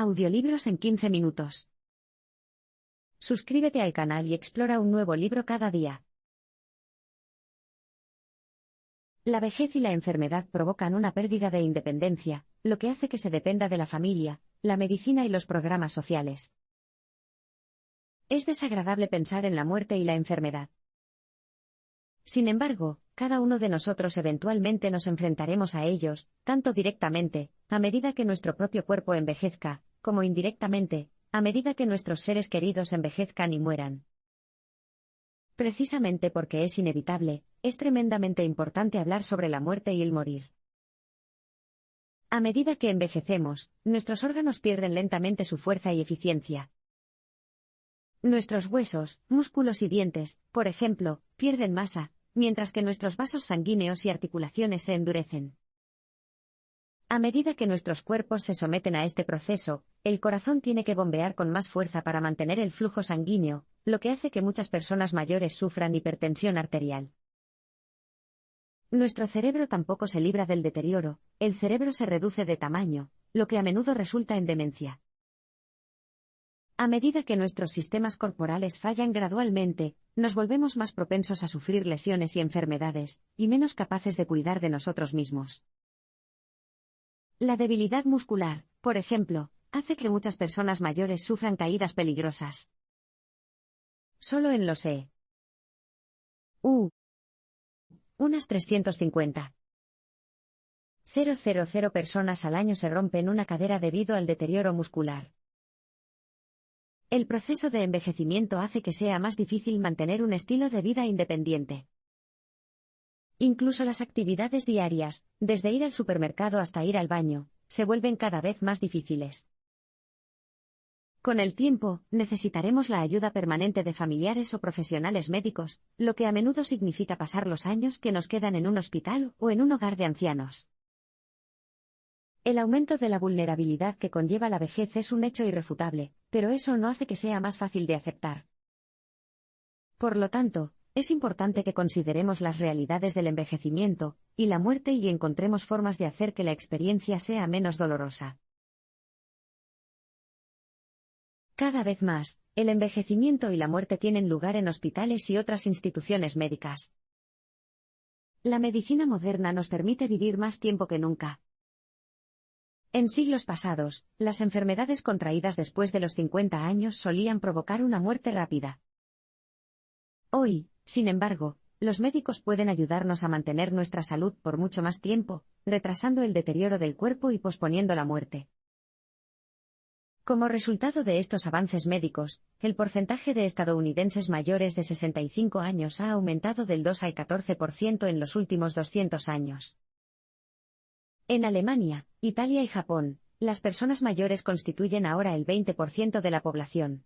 Audiolibros en 15 minutos. Suscríbete al canal y explora un nuevo libro cada día. La vejez y la enfermedad provocan una pérdida de independencia, lo que hace que se dependa de la familia, la medicina y los programas sociales. Es desagradable pensar en la muerte y la enfermedad. Sin embargo, cada uno de nosotros eventualmente nos enfrentaremos a ellos, tanto directamente, a medida que nuestro propio cuerpo envejezca, como indirectamente, a medida que nuestros seres queridos envejezcan y mueran. Precisamente porque es inevitable, es tremendamente importante hablar sobre la muerte y el morir. A medida que envejecemos, nuestros órganos pierden lentamente su fuerza y eficiencia. Nuestros huesos, músculos y dientes, por ejemplo, pierden masa, mientras que nuestros vasos sanguíneos y articulaciones se endurecen. A medida que nuestros cuerpos se someten a este proceso, el corazón tiene que bombear con más fuerza para mantener el flujo sanguíneo, lo que hace que muchas personas mayores sufran hipertensión arterial. Nuestro cerebro tampoco se libra del deterioro, el cerebro se reduce de tamaño, lo que a menudo resulta en demencia. A medida que nuestros sistemas corporales fallan gradualmente, nos volvemos más propensos a sufrir lesiones y enfermedades, y menos capaces de cuidar de nosotros mismos. La debilidad muscular, por ejemplo, hace que muchas personas mayores sufran caídas peligrosas. Solo en los unas 350,000 personas al año se rompen una cadera debido al deterioro muscular. El proceso de envejecimiento hace que sea más difícil mantener un estilo de vida independiente. Incluso las actividades diarias, desde ir al supermercado hasta ir al baño, se vuelven cada vez más difíciles. Con el tiempo, necesitaremos la ayuda permanente de familiares o profesionales médicos, lo que a menudo significa pasar los años que nos quedan en un hospital o en un hogar de ancianos. El aumento de la vulnerabilidad que conlleva la vejez es un hecho irrefutable, pero eso no hace que sea más fácil de aceptar. Por lo tanto, es importante que consideremos las realidades del envejecimiento y la muerte y encontremos formas de hacer que la experiencia sea menos dolorosa. Cada vez más, el envejecimiento y la muerte tienen lugar en hospitales y otras instituciones médicas. La medicina moderna nos permite vivir más tiempo que nunca. En siglos pasados, las enfermedades contraídas después de los 50 años solían provocar una muerte rápida. Hoy, sin embargo, los médicos pueden ayudarnos a mantener nuestra salud por mucho más tiempo, retrasando el deterioro del cuerpo y posponiendo la muerte. Como resultado de estos avances médicos, el porcentaje de estadounidenses mayores de 65 años ha aumentado del 2 al 14% en los últimos 200 años. En Alemania, Italia y Japón, las personas mayores constituyen ahora el 20% de la población.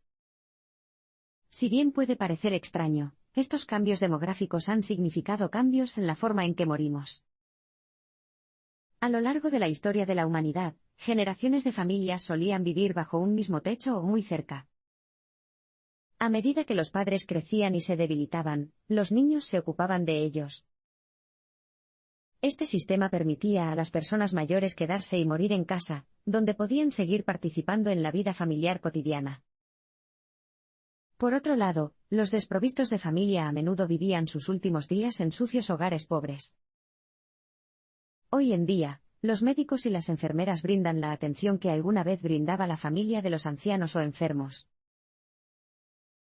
Si bien puede parecer extraño, estos cambios demográficos han significado cambios en la forma en que morimos. A lo largo de la historia de la humanidad, generaciones de familias solían vivir bajo un mismo techo o muy cerca. A medida que los padres crecían y se debilitaban, los niños se ocupaban de ellos. Este sistema permitía a las personas mayores quedarse y morir en casa, donde podían seguir participando en la vida familiar cotidiana. Por otro lado, los desprovistos de familia a menudo vivían sus últimos días en sucios hogares pobres. Hoy en día, los médicos y las enfermeras brindan la atención que alguna vez brindaba la familia de los ancianos o enfermos.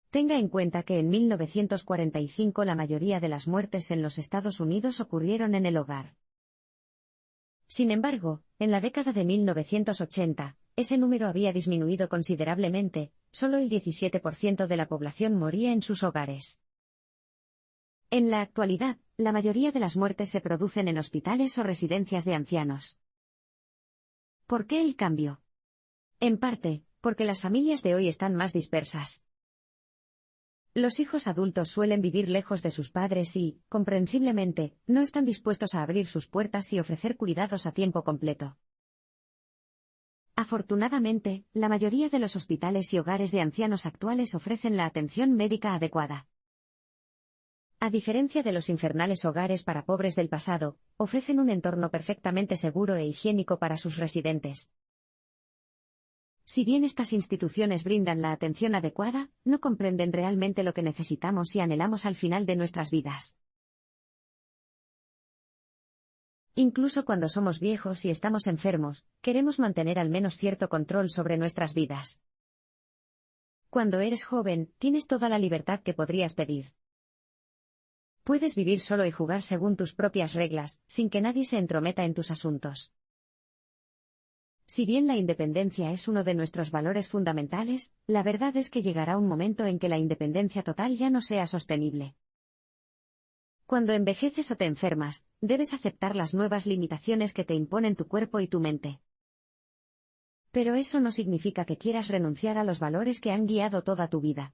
Tenga en cuenta que en 1945 la mayoría de las muertes en los Estados Unidos ocurrieron en el hogar. Sin embargo, en la década de 1980, ese número había disminuido considerablemente, solo el 17% de la población moría en sus hogares. En la actualidad, la mayoría de las muertes se producen en hospitales o residencias de ancianos. ¿Por qué el cambio? En parte, porque las familias de hoy están más dispersas. Los hijos adultos suelen vivir lejos de sus padres y, comprensiblemente, no están dispuestos a abrir sus puertas y ofrecer cuidados a tiempo completo. Afortunadamente, la mayoría de los hospitales y hogares de ancianos actuales ofrecen la atención médica adecuada. A diferencia de los infernales hogares para pobres del pasado, ofrecen un entorno perfectamente seguro e higiénico para sus residentes. Si bien estas instituciones brindan la atención adecuada, no comprenden realmente lo que necesitamos y anhelamos al final de nuestras vidas. Incluso cuando somos viejos y estamos enfermos, queremos mantener al menos cierto control sobre nuestras vidas. Cuando eres joven, tienes toda la libertad que podrías pedir. Puedes vivir solo y jugar según tus propias reglas, sin que nadie se entrometa en tus asuntos. Si bien la independencia es uno de nuestros valores fundamentales, la verdad es que llegará un momento en que la independencia total ya no sea sostenible. Cuando envejeces o te enfermas, debes aceptar las nuevas limitaciones que te imponen tu cuerpo y tu mente. Pero eso no significa que quieras renunciar a los valores que han guiado toda tu vida.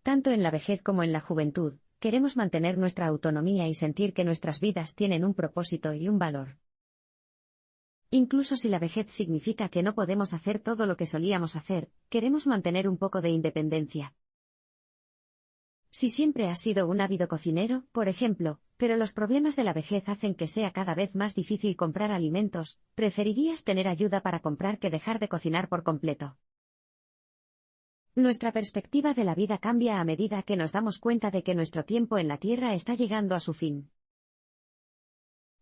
Tanto en la vejez como en la juventud, queremos mantener nuestra autonomía y sentir que nuestras vidas tienen un propósito y un valor. Incluso si la vejez significa que no podemos hacer todo lo que solíamos hacer, queremos mantener un poco de independencia. Si siempre has sido un ávido cocinero, por ejemplo, pero los problemas de la vejez hacen que sea cada vez más difícil comprar alimentos, preferirías tener ayuda para comprar que dejar de cocinar por completo. Nuestra perspectiva de la vida cambia a medida que nos damos cuenta de que nuestro tiempo en la Tierra está llegando a su fin.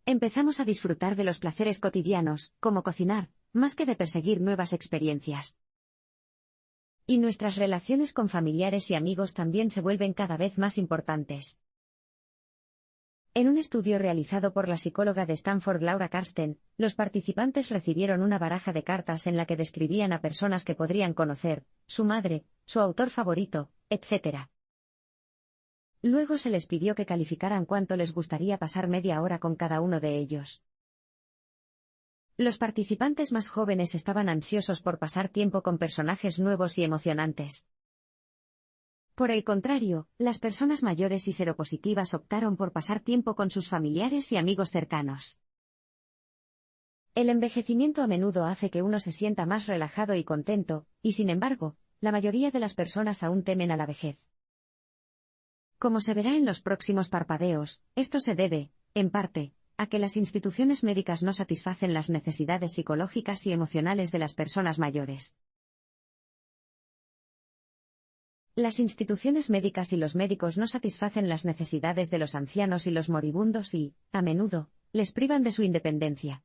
Empezamos a disfrutar de los placeres cotidianos, como cocinar, más que de perseguir nuevas experiencias. Y nuestras relaciones con familiares y amigos también se vuelven cada vez más importantes. En un estudio realizado por la psicóloga de Stanford Laura Karsten, los participantes recibieron una baraja de cartas en la que describían a personas que podrían conocer, su madre, su autor favorito, etc. Luego se les pidió que calificaran cuánto les gustaría pasar media hora con cada uno de ellos. Los participantes más jóvenes estaban ansiosos por pasar tiempo con personajes nuevos y emocionantes. Por el contrario, las personas mayores y seropositivas optaron por pasar tiempo con sus familiares y amigos cercanos. El envejecimiento a menudo hace que uno se sienta más relajado y contento, y sin embargo, la mayoría de las personas aún temen a la vejez. Como se verá en los próximos parpadeos, esto se debe, en parte, a que las instituciones médicas no satisfacen las necesidades psicológicas y emocionales de las personas mayores. Las instituciones médicas y los médicos no satisfacen las necesidades de los ancianos y los moribundos y, a menudo, les privan de su independencia.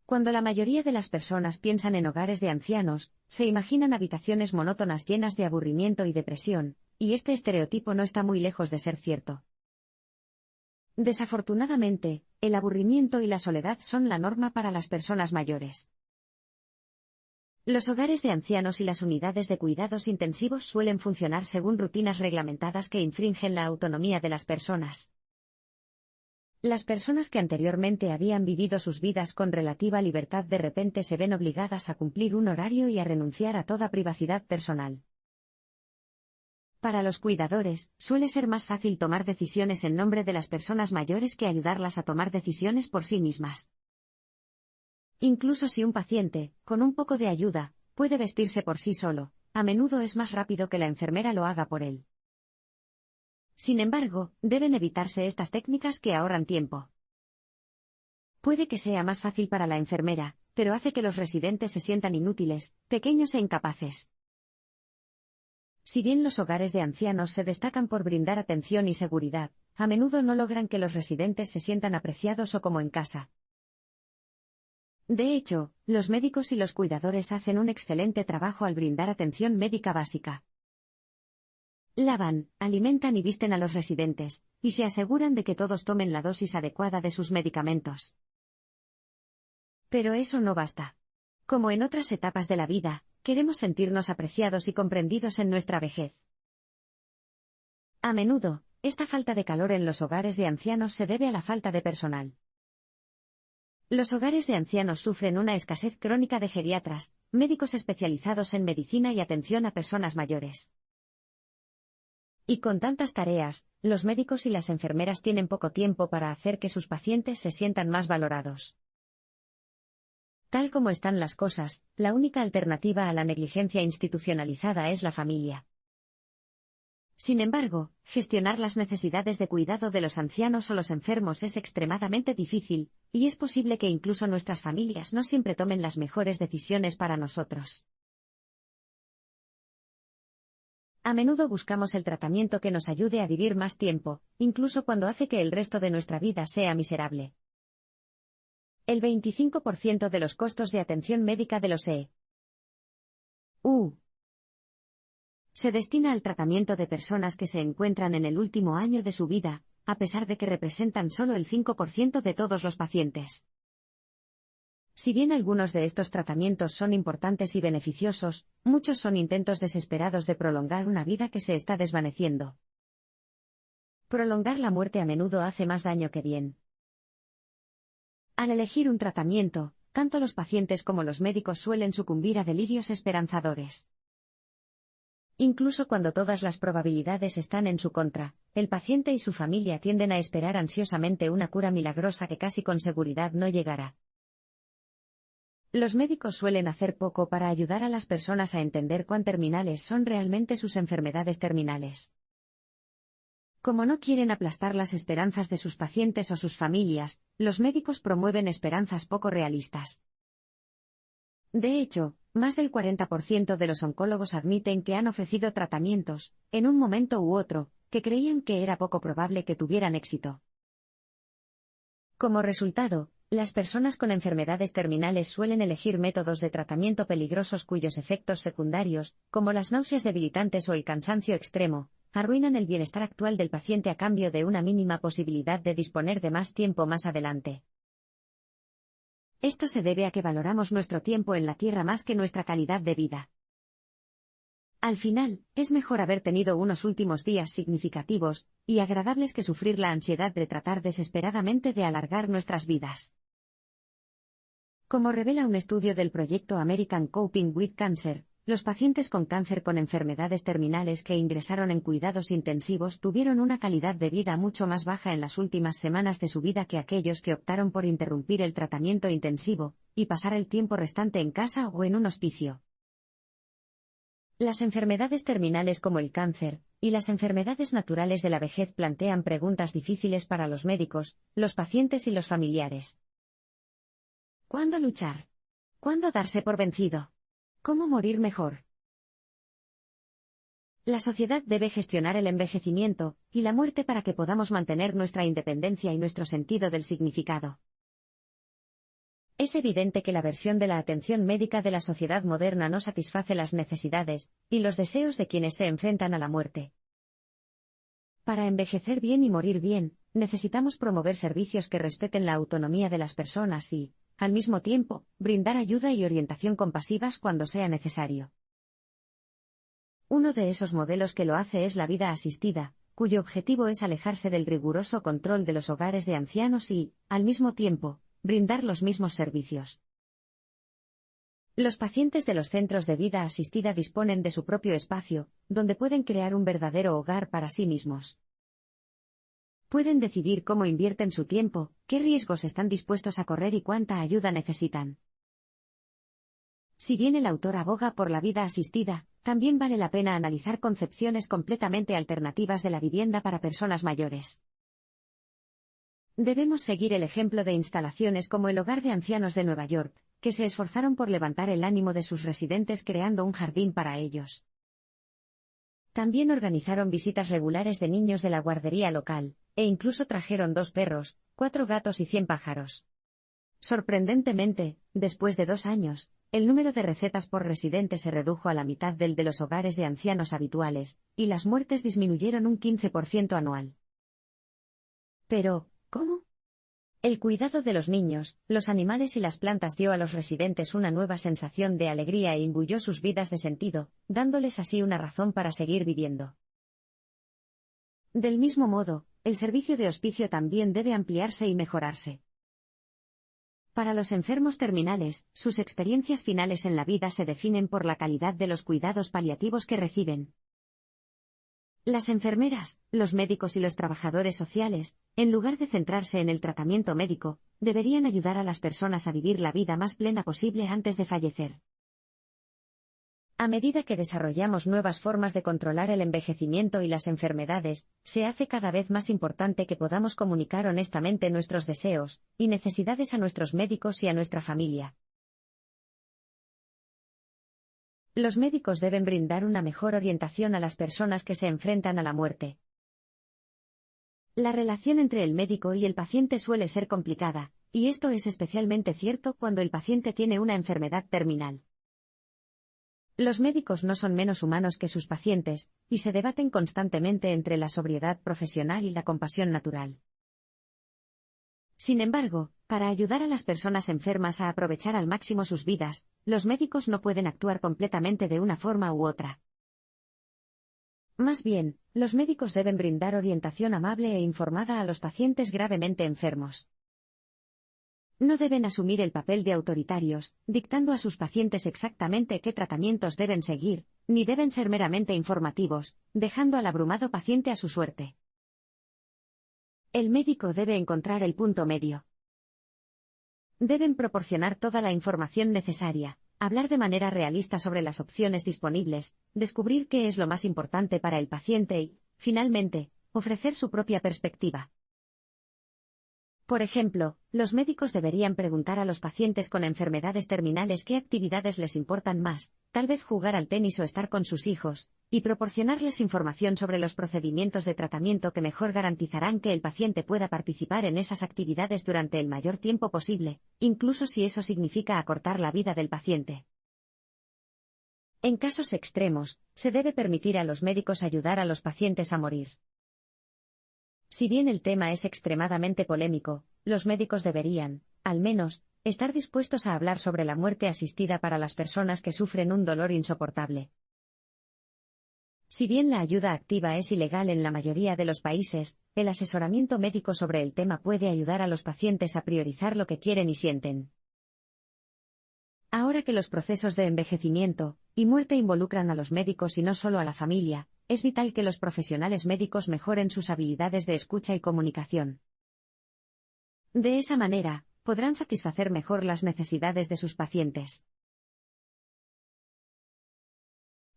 Cuando la mayoría de las personas piensan en hogares de ancianos, se imaginan habitaciones monótonas llenas de aburrimiento y depresión, y este estereotipo no está muy lejos de ser cierto. Desafortunadamente, el aburrimiento y la soledad son la norma para las personas mayores. Los hogares de ancianos y las unidades de cuidados intensivos suelen funcionar según rutinas reglamentadas que infringen la autonomía de las personas. Las personas que anteriormente habían vivido sus vidas con relativa libertad de repente se ven obligadas a cumplir un horario y a renunciar a toda privacidad personal. Para los cuidadores, suele ser más fácil tomar decisiones en nombre de las personas mayores que ayudarlas a tomar decisiones por sí mismas. Incluso si un paciente, con un poco de ayuda, puede vestirse por sí solo, a menudo es más rápido que la enfermera lo haga por él. Sin embargo, deben evitarse estas técnicas que ahorran tiempo. Puede que sea más fácil para la enfermera, pero hace que los residentes se sientan inútiles, pequeños e incapaces. Si bien los hogares de ancianos se destacan por brindar atención y seguridad, a menudo no logran que los residentes se sientan apreciados o como en casa. De hecho, los médicos y los cuidadores hacen un excelente trabajo al brindar atención médica básica. Lavan, alimentan y visten a los residentes, y se aseguran de que todos tomen la dosis adecuada de sus medicamentos. Pero eso no basta. Como en otras etapas de la vida, queremos sentirnos apreciados y comprendidos en nuestra vejez. A menudo, esta falta de calor en los hogares de ancianos se debe a la falta de personal. Los hogares de ancianos sufren una escasez crónica de geriatras, médicos especializados en medicina y atención a personas mayores. Y con tantas tareas, los médicos y las enfermeras tienen poco tiempo para hacer que sus pacientes se sientan más valorados. Tal como están las cosas, la única alternativa a la negligencia institucionalizada es la familia. Sin embargo, gestionar las necesidades de cuidado de los ancianos o los enfermos es extremadamente difícil, y es posible que incluso nuestras familias no siempre tomen las mejores decisiones para nosotros. A menudo buscamos el tratamiento que nos ayude a vivir más tiempo, incluso cuando hace que el resto de nuestra vida sea miserable. El 25% de los costos de atención médica de los EU se destina al tratamiento de personas que se encuentran en el último año de su vida, a pesar de que representan solo el 5% de todos los pacientes. Si bien algunos de estos tratamientos son importantes y beneficiosos, muchos son intentos desesperados de prolongar una vida que se está desvaneciendo. Prolongar la muerte a menudo hace más daño que bien. Al elegir un tratamiento, tanto los pacientes como los médicos suelen sucumbir a delirios esperanzadores. Incluso cuando todas las probabilidades están en su contra, el paciente y su familia tienden a esperar ansiosamente una cura milagrosa que casi con seguridad no llegará. Los médicos suelen hacer poco para ayudar a las personas a entender cuán terminales son realmente sus enfermedades terminales. Como no quieren aplastar las esperanzas de sus pacientes o sus familias, los médicos promueven esperanzas poco realistas. De hecho, más del 40% de los oncólogos admiten que han ofrecido tratamientos, en un momento u otro, que creían que era poco probable que tuvieran éxito. Como resultado, las personas con enfermedades terminales suelen elegir métodos de tratamiento peligrosos cuyos efectos secundarios, como las náuseas debilitantes o el cansancio extremo, arruinan el bienestar actual del paciente a cambio de una mínima posibilidad de disponer de más tiempo más adelante. Esto se debe a que valoramos nuestro tiempo en la Tierra más que nuestra calidad de vida. Al final, es mejor haber tenido unos últimos días significativos y agradables que sufrir la ansiedad de tratar desesperadamente de alargar nuestras vidas. Como revela un estudio del proyecto American Coping with Cancer, los pacientes con cáncer con enfermedades terminales que ingresaron en cuidados intensivos tuvieron una calidad de vida mucho más baja en las últimas semanas de su vida que aquellos que optaron por interrumpir el tratamiento intensivo y pasar el tiempo restante en casa o en un hospicio. Las enfermedades terminales como el cáncer y las enfermedades naturales de la vejez plantean preguntas difíciles para los médicos, los pacientes y los familiares. ¿Cuándo luchar? ¿Cuándo darse por vencido? ¿Cómo morir mejor? La sociedad debe gestionar el envejecimiento y la muerte para que podamos mantener nuestra independencia y nuestro sentido del significado. Es evidente que la versión de la atención médica de la sociedad moderna no satisface las necesidades y los deseos de quienes se enfrentan a la muerte. Para envejecer bien y morir bien, necesitamos promover servicios que respeten la autonomía de las personas y, al mismo tiempo, brindar ayuda y orientación compasivas cuando sea necesario. Uno de esos modelos que lo hace es la vida asistida, cuyo objetivo es alejarse del riguroso control de los hogares de ancianos y, al mismo tiempo, brindar los mismos servicios. Los pacientes de los centros de vida asistida disponen de su propio espacio, donde pueden crear un verdadero hogar para sí mismos. Pueden decidir cómo invierten su tiempo, qué riesgos están dispuestos a correr y cuánta ayuda necesitan. Si bien el autor aboga por la vida asistida, también vale la pena analizar concepciones completamente alternativas de la vivienda para personas mayores. Debemos seguir el ejemplo de instalaciones como el Hogar de Ancianos de Nueva York, que se esforzaron por levantar el ánimo de sus residentes creando un jardín para ellos. También organizaron visitas regulares de niños de la guardería local, e incluso trajeron 2 perros, 4 gatos y 100 pájaros. Sorprendentemente, después de 2 años, el número de recetas por residente se redujo a la mitad del de los hogares de ancianos habituales, y las muertes disminuyeron un 15% anual. Pero, ¿cómo? El cuidado de los niños, los animales y las plantas dio a los residentes una nueva sensación de alegría e imbuyó sus vidas de sentido, dándoles así una razón para seguir viviendo. Del mismo modo, el servicio de hospicio también debe ampliarse y mejorarse. Para los enfermos terminales, sus experiencias finales en la vida se definen por la calidad de los cuidados paliativos que reciben. Las enfermeras, los médicos y los trabajadores sociales, en lugar de centrarse en el tratamiento médico, deberían ayudar a las personas a vivir la vida más plena posible antes de fallecer. A medida que desarrollamos nuevas formas de controlar el envejecimiento y las enfermedades, se hace cada vez más importante que podamos comunicar honestamente nuestros deseos y necesidades a nuestros médicos y a nuestra familia. Los médicos deben brindar una mejor orientación a las personas que se enfrentan a la muerte. La relación entre el médico y el paciente suele ser complicada, y esto es especialmente cierto cuando el paciente tiene una enfermedad terminal. Los médicos no son menos humanos que sus pacientes, y se debaten constantemente entre la sobriedad profesional y la compasión natural. Sin embargo, para ayudar a las personas enfermas a aprovechar al máximo sus vidas, los médicos no pueden actuar completamente de una forma u otra. Más bien, los médicos deben brindar orientación amable e informada a los pacientes gravemente enfermos. No deben asumir el papel de autoritarios, dictando a sus pacientes exactamente qué tratamientos deben seguir, ni deben ser meramente informativos, dejando al abrumado paciente a su suerte. El médico debe encontrar el punto medio. Deben proporcionar toda la información necesaria, hablar de manera realista sobre las opciones disponibles, descubrir qué es lo más importante para el paciente y, finalmente, ofrecer su propia perspectiva. Por ejemplo, los médicos deberían preguntar a los pacientes con enfermedades terminales qué actividades les importan más, tal vez jugar al tenis o estar con sus hijos, y proporcionarles información sobre los procedimientos de tratamiento que mejor garantizarán que el paciente pueda participar en esas actividades durante el mayor tiempo posible, incluso si eso significa acortar la vida del paciente. En casos extremos, se debe permitir a los médicos ayudar a los pacientes a morir. Si bien el tema es extremadamente polémico, los médicos deberían, al menos, estar dispuestos a hablar sobre la muerte asistida para las personas que sufren un dolor insoportable. Si bien la ayuda activa es ilegal en la mayoría de los países, el asesoramiento médico sobre el tema puede ayudar a los pacientes a priorizar lo que quieren y sienten. Ahora que los procesos de envejecimiento y muerte involucran a los médicos y no solo a la familia, es vital que los profesionales médicos mejoren sus habilidades de escucha y comunicación. De esa manera, podrán satisfacer mejor las necesidades de sus pacientes.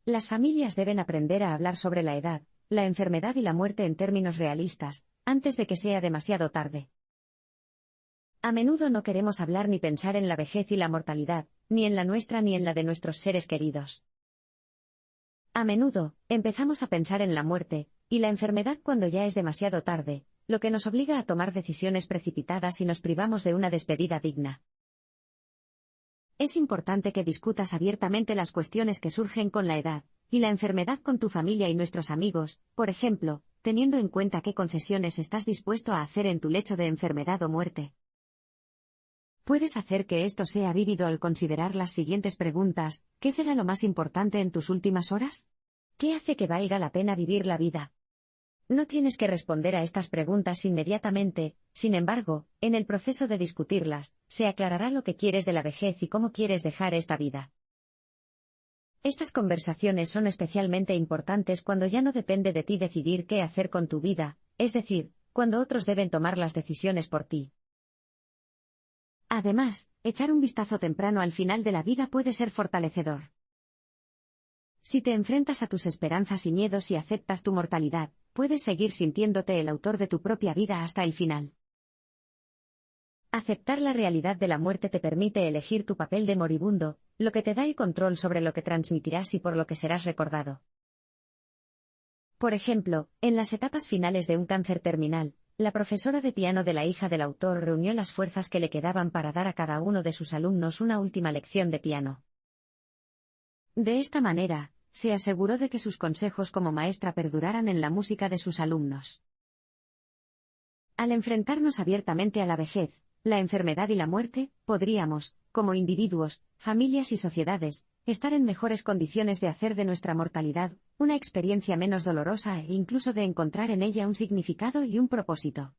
Las familias deben aprender a hablar sobre la edad, la enfermedad y la muerte en términos realistas, antes de que sea demasiado tarde. A menudo no queremos hablar ni pensar en la vejez y la mortalidad, ni en la nuestra ni en la de nuestros seres queridos. A menudo, empezamos a pensar en la muerte y la enfermedad cuando ya es demasiado tarde, lo que nos obliga a tomar decisiones precipitadas y nos privamos de una despedida digna. Es importante que discutas abiertamente las cuestiones que surgen con la edad y la enfermedad con tu familia y nuestros amigos, por ejemplo, teniendo en cuenta qué concesiones estás dispuesto a hacer en tu lecho de enfermedad o muerte. Puedes hacer que esto sea vívido al considerar las siguientes preguntas: ¿qué será lo más importante en tus últimas horas? ¿Qué hace que valga la pena vivir la vida? No tienes que responder a estas preguntas inmediatamente, sin embargo, en el proceso de discutirlas, se aclarará lo que quieres de la vejez y cómo quieres dejar esta vida. Estas conversaciones son especialmente importantes cuando ya no depende de ti decidir qué hacer con tu vida, es decir, cuando otros deben tomar las decisiones por ti. Además, echar un vistazo temprano al final de la vida puede ser fortalecedor. Si te enfrentas a tus esperanzas y miedos y aceptas tu mortalidad, puedes seguir sintiéndote el autor de tu propia vida hasta el final. Aceptar la realidad de la muerte te permite elegir tu papel de moribundo, lo que te da el control sobre lo que transmitirás y por lo que serás recordado. Por ejemplo, en las etapas finales de un cáncer terminal, la profesora de piano de la hija del autor reunió las fuerzas que le quedaban para dar a cada uno de sus alumnos una última lección de piano. De esta manera, se aseguró de que sus consejos como maestra perduraran en la música de sus alumnos. Al enfrentarnos abiertamente a la vejez, la enfermedad y la muerte, podríamos, como individuos, familias y sociedades, estar en mejores condiciones de hacer de nuestra mortalidad una experiencia menos dolorosa e incluso de encontrar en ella un significado y un propósito.